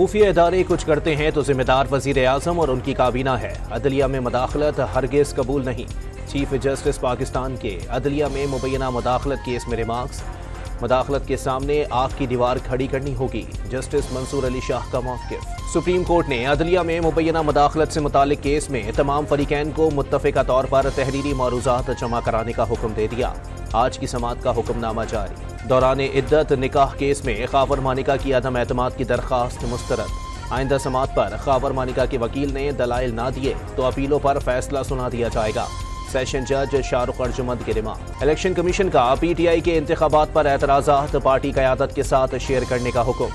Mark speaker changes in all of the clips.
Speaker 1: खुफिया इदारे कुछ करते हैं तो जिम्मेदार वजीर आजम और उनकी काबीना है। अदलिया में मदाखलत हरगिज कबूल नहीं। चीफ जस्टिस पाकिस्तान के अदलिया में मुबैना मदाखलत केस में रिमार्क्स। मदाखलत के सामने आग की दीवार खड़ी करनी होगी, जस्टिस मंसूर अली शाह का मौक़िफ़। सुप्रीम कोर्ट ने अदलिया में मुबैना मदाखलत से मुतालिक केस में तमाम फरीकैन को मुत्तफ़िका तौर पर तहरीरी मारूज़ात जमा कराने का हुक्म दे दिया। आज की समाअत का हुक्मनामा जारी। दौरान इद्दत निकाह केस में खावर मानिका की अदम एतमाद की दरख्वास्त मुस्तरद। आइंदा समाअत पर खावर मानिका के वकील ने दलाइल ना दिए तो अपीलों पर फैसला सुना दिया जाएगा। सेशन जज शाहरुख अर्जुमंद की रिमार्क। इलेक्शन कमीशन का PTI के इंतखाबात पर एतराज़ात पार्टी क़यादत के साथ शेयर करने का हुक्म।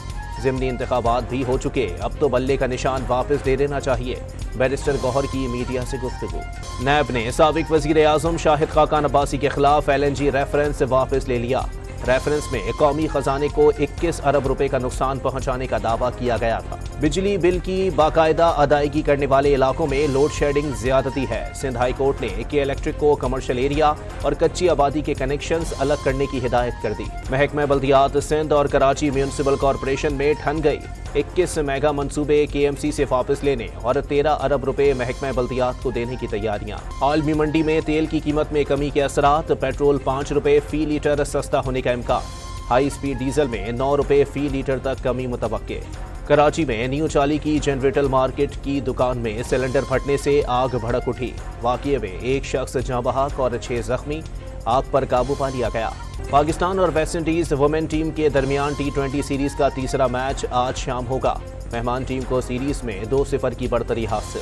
Speaker 1: ज़िमनी इंतखाबात भी हो चुके, अब तो बल्ले का निशान वापस दे देना चाहिए। बैरिस्टर गौहर की मीडिया से गुफ्तगू। नैब ने साबिक वज़ीर आज़म शाहिद खाकान अब्बासी के खिलाफ LNG रेफरेंस वापस ले लिया। रेफरेंस में कौमी खजाने को 21 अरब रुपए का नुकसान पहुंचाने का दावा किया गया था। बिजली बिल की बाकायदा अदायगी करने वाले इलाकों में लोड शेडिंग ज्यादती है। सिंध हाई कोर्ट ने के इलेक्ट्रिक को कमर्शियल एरिया और कच्ची आबादी के कनेक्शंस अलग करने की हिदायत कर दी। महकमा बल्दियात सिंध और कराची म्यूनिसिपल कॉरपोरेशन में ठन गई। 21 मेगा मंसूबे KMC से वापस लेने और 13 अरब रुपए महकमा बल्दियात को देने की तैयारियां। आलमी मंडी में तेल की कीमत में कमी के असरात। पेट्रोल 5 रुपए फी लीटर सस्ता होने का इम्कान। हाई स्पीड डीजल में 9 रुपए फी लीटर तक कमी मुतवक्के। कराची में न्यू चाली की जनरेटल मार्केट की दुकान में सिलेंडर फटने से आग भड़क उठी। वाक़ये में एक शख्स जाँ बहक और 6 जख्मी। आग पर काबू पा लिया गया। पाकिस्तान और वेस्ट इंडीज वुमेन टीम के दरमियान T20 सीरीज का तीसरा मैच आज शाम होगा। मेहमान टीम को सीरीज में 2-0 की बढ़तरी हासिल।